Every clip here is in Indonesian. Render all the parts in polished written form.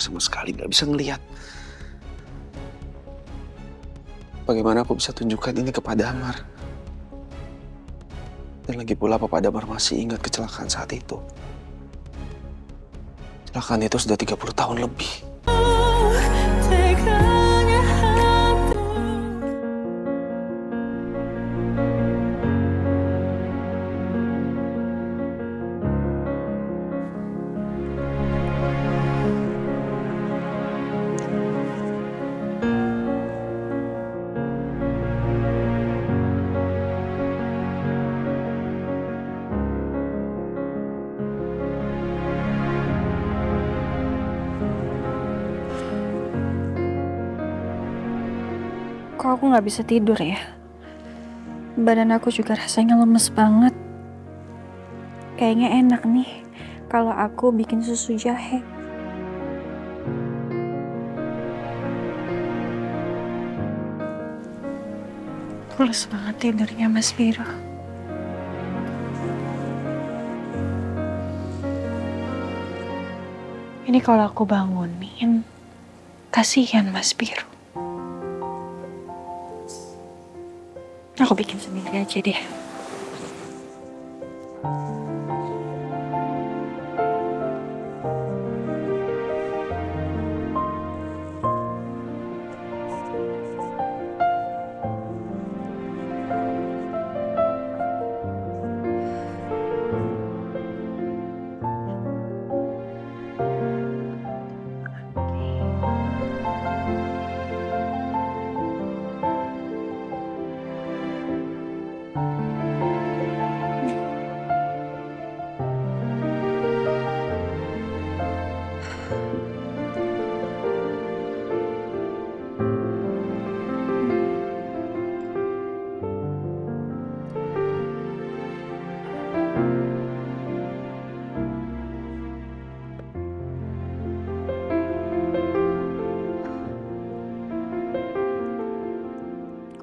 dengar sama sekali, nggak bisa ngelihat. Bagaimana aku bisa tunjukkan ini kepada Amar? Dan lagi pula Papa Damar masih ingat kecelakaan saat itu. Kecelakaan itu sudah 30 tahun lebih. Kok aku nggak bisa tidur ya? Badan aku juga rasanya lemes banget. Kayaknya enak nih kalau aku bikin susu jahe. Pules banget tidurnya Mas Viro. Ini kalau aku bangunin, kasihan Mas Viro. Aku bikin sendiri aja deh.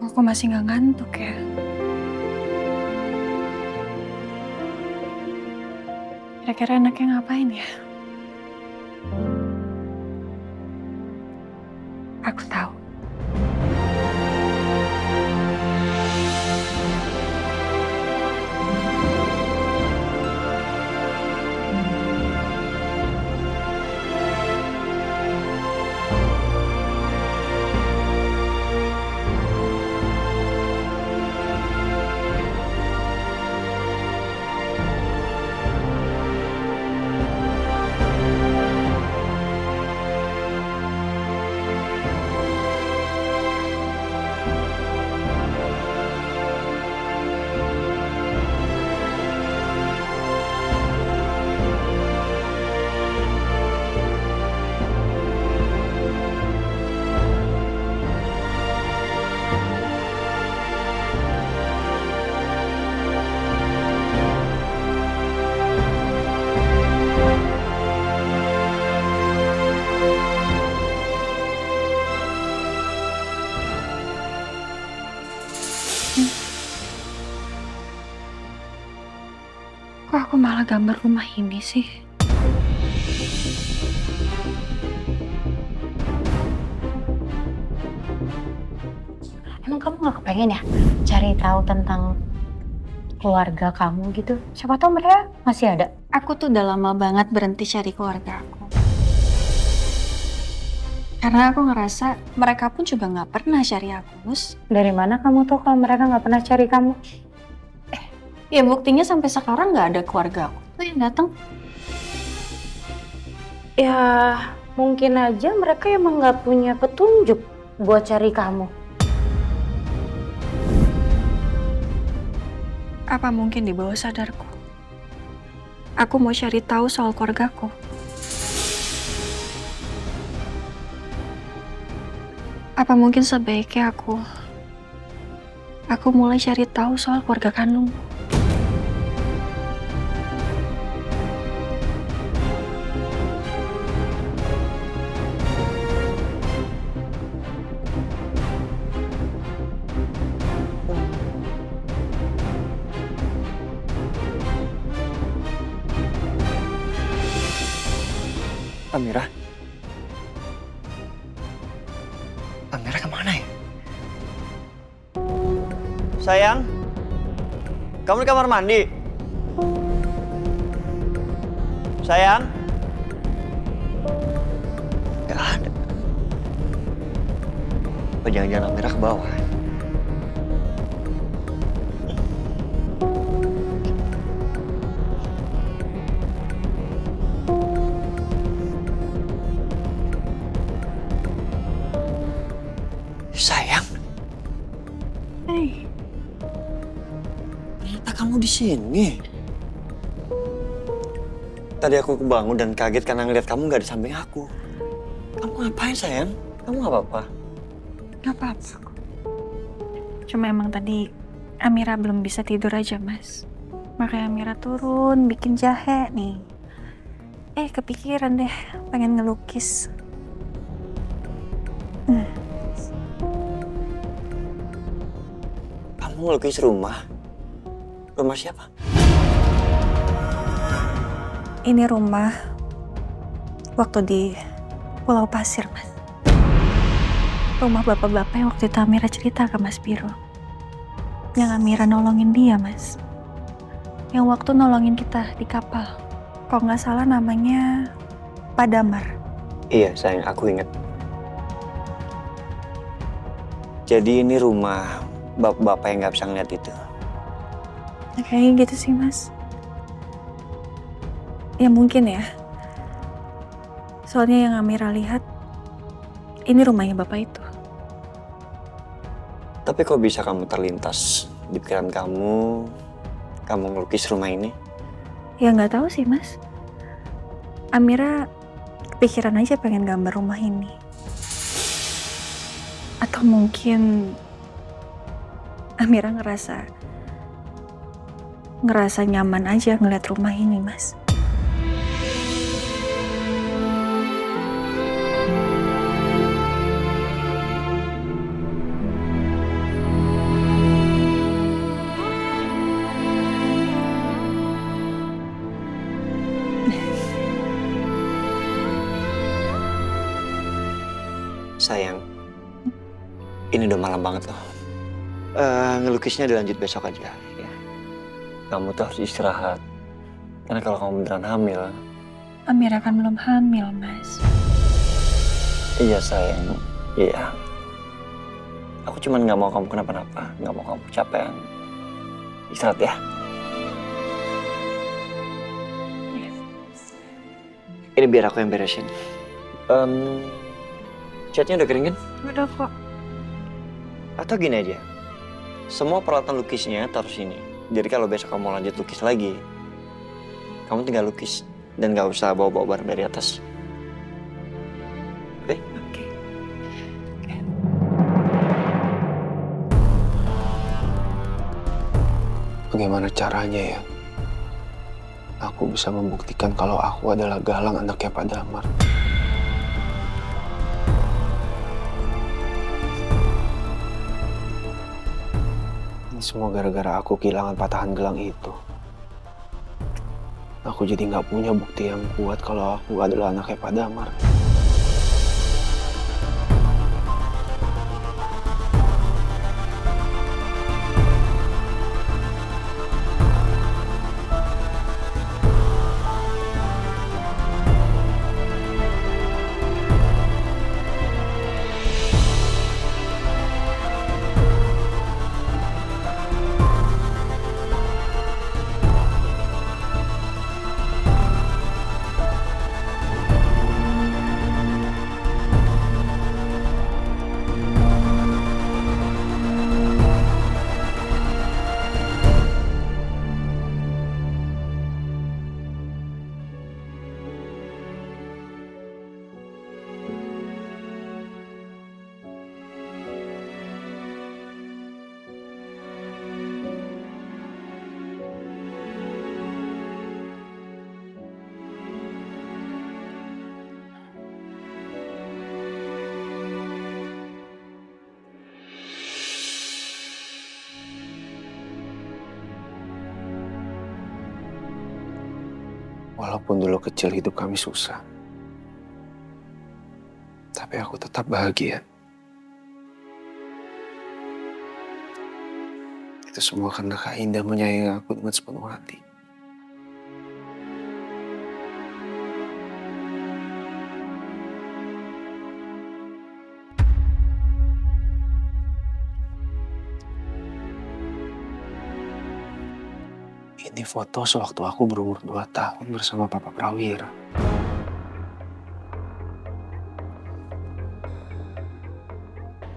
Aku masih nggak ngantuk ya. Kira-kira enaknya ngapain ya? Aku tahu. Kok aku malah gambar rumah ini sih? Emang kamu gak kepengen ya cari tahu tentang keluarga kamu gitu? Siapa tahu mereka masih ada. Aku tuh udah lama banget berhenti cari keluarga aku. Karena aku ngerasa mereka pun juga nggak pernah cari aku, Mus. Dari mana kamu tahu kalau mereka nggak pernah cari kamu? Ya buktinya sampai sekarang nggak ada keluarga aku tuh yang datang. Ya mungkin aja mereka emang nggak punya petunjuk buat cari kamu. Apa mungkin di bawah sadarku? Aku mau cari tahu soal keluargaku. Apa mungkin sebaiknya aku mulai cari tahu soal keluarga kandung. Amira, Sayang, kamu di kamar mandi? Sayang? Gak ada. Apa jangan-jangan Amira ke bawah? Sayang, Hai. ternyata kamu di sini. Tadi aku kebangun dan kaget karena ngeliat kamu nggak di samping aku. Kamu ngapain sayang? Kamu nggak apa-apa? Gak apa-apa. Cuma emang tadi Amira belum bisa tidur aja, Mas. Makanya Amira turun bikin jahe nih. Kepikiran deh pengen ngelukis. Kamu ngelukis rumah? Rumah siapa? Ini rumah waktu di Pulau Pasir, Mas. Rumah bapak-bapak yang waktu itu Amira cerita ke Mas Biro. Yang Amira nolongin dia, Mas. Yang waktu nolongin kita di kapal. Kalau nggak salah namanya Pak Damar. Iya sayang, aku inget. Jadi ini rumah bapak-bapak yang nggak bisa ngeliat itu. Ya, kayaknya gitu sih, Mas. Ya mungkin ya. Soalnya yang Amira lihat, ini rumahnya bapak itu. Tapi kok bisa kamu terlintas di pikiran kamu ngelukis rumah ini? Ya nggak tahu sih, Mas. Amira kepikiran aja pengen gambar rumah ini. Atau mungkin Amira ngerasa nyaman aja ngeliat rumah ini, Mas. Sayang, ini udah malam banget loh. Ngelukisnya dilanjut besok aja ya. Kamu tuh harus istirahat. Karena kalau kamu beneran hamil. Amira kan belum hamil, Mas. Iya sayang, iya. Aku cuman nggak mau kamu kenapa-napa, nggak mau kamu kecapean. Istirahat ya. Ini biar aku yang beresin. Catnya udah kering kan? Udah kok. Atau gini aja, semua peralatan lukisnya taruh sini. Jadi kalau besok kamu lanjut lukis lagi, kamu tinggal lukis dan nggak usah bawa-bawa barang dari atas. Oke? Oke. Bagaimana caranya ya? Aku bisa membuktikan kalau aku adalah Galang, anaknya Pak Damar. Ini semua gara-gara aku kehilangan patahan gelang itu. Aku jadi nggak punya bukti yang kuat kalau aku adalah anaknya Pak Damar. Walaupun dulu kecil hidup kami susah, tapi aku tetap bahagia. Itu semua karena Kak Indah menyayangi aku dengan sepenuh hati. Ini foto sewaktu aku berumur 2 tahun bersama Papa Prawira.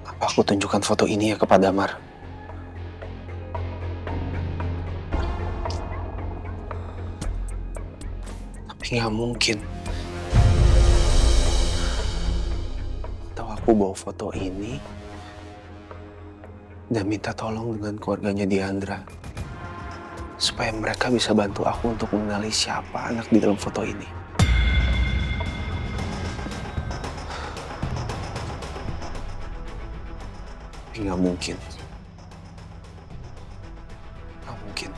Apa aku tunjukkan foto ini ya kepada Damar? Tapi nggak mungkin. Atau aku bawa foto ini dan minta tolong dengan keluarganya Diandra. Supaya mereka bisa bantu aku untuk mengenali siapa anak di dalam foto ini. Tapi nggak mungkin. Nggak mungkin.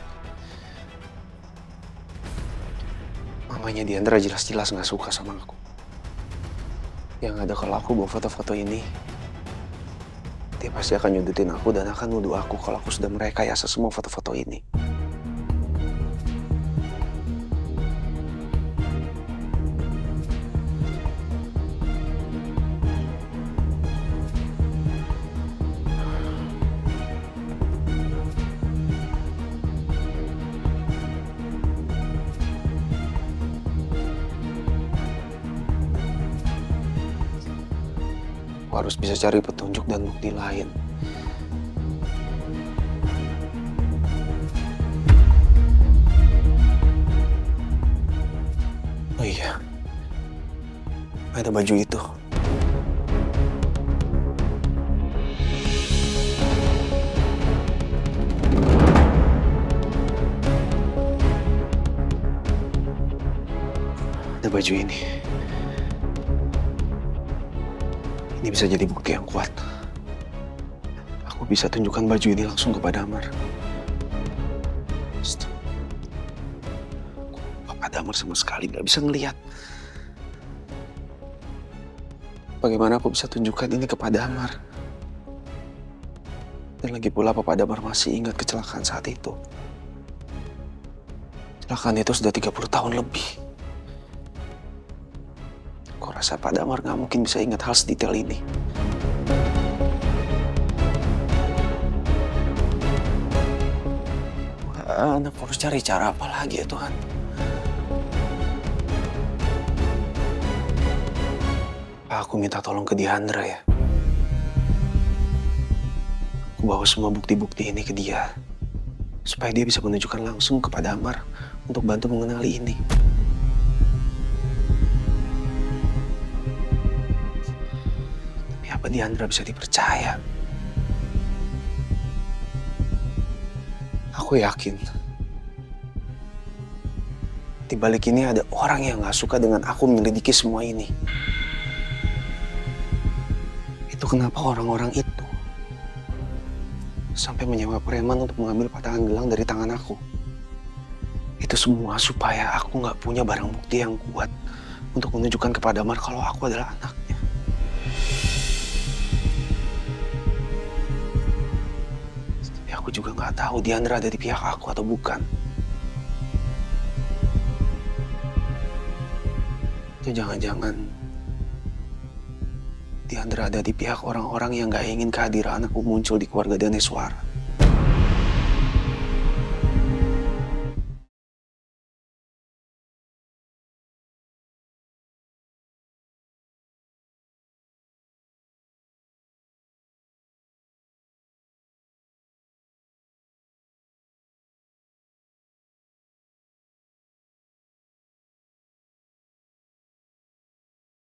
Mamanya Diandra jelas-jelas nggak suka sama aku. Yang ada kalau aku bawa foto-foto ini, dia pasti akan nyudutin aku dan akan nuduh aku kalau aku sudah merekayasa semua foto-foto ini. Aku harus bisa cari petunjuk dan bukti lain. Oh iya, ada baju itu. Ada baju ini. Ini bisa jadi bukti yang kuat. Aku bisa tunjukkan baju ini langsung kepada Damar. Papa Damar sama sekali nggak bisa ngelihat. Bagaimana aku bisa tunjukkan ini kepada Damar? Dan lagi pula Papa Damar masih ingat kecelakaan saat itu. Kecelakaan itu sudah 30 tahun lebih. Aku rasa Pak Damar nggak mungkin bisa ingat hal sedetail ini. Aku harus cari cara apa lagi ya Tuhan? Aku minta tolong ke Diandra ya. Aku bawa semua bukti-bukti ini ke dia. Supaya dia bisa menunjukkan langsung kepada Damar untuk bantu mengenali ini. Apa Diandra bisa dipercaya? Aku yakin di balik ini ada orang yang gak suka dengan aku menyelidiki semua ini. Itu kenapa orang-orang itu sampai menyewa preman untuk mengambil patahan gelang dari tangan aku. Itu semua supaya aku gak punya barang bukti yang kuat untuk menunjukkan kepada Damar kalau aku adalah anaknya. Aku juga nggak tahu Diandra ada di pihak aku atau bukan. Itu jangan-jangan Diandra ada di pihak orang-orang yang nggak ingin kehadiran aku muncul di keluarga Daneswara.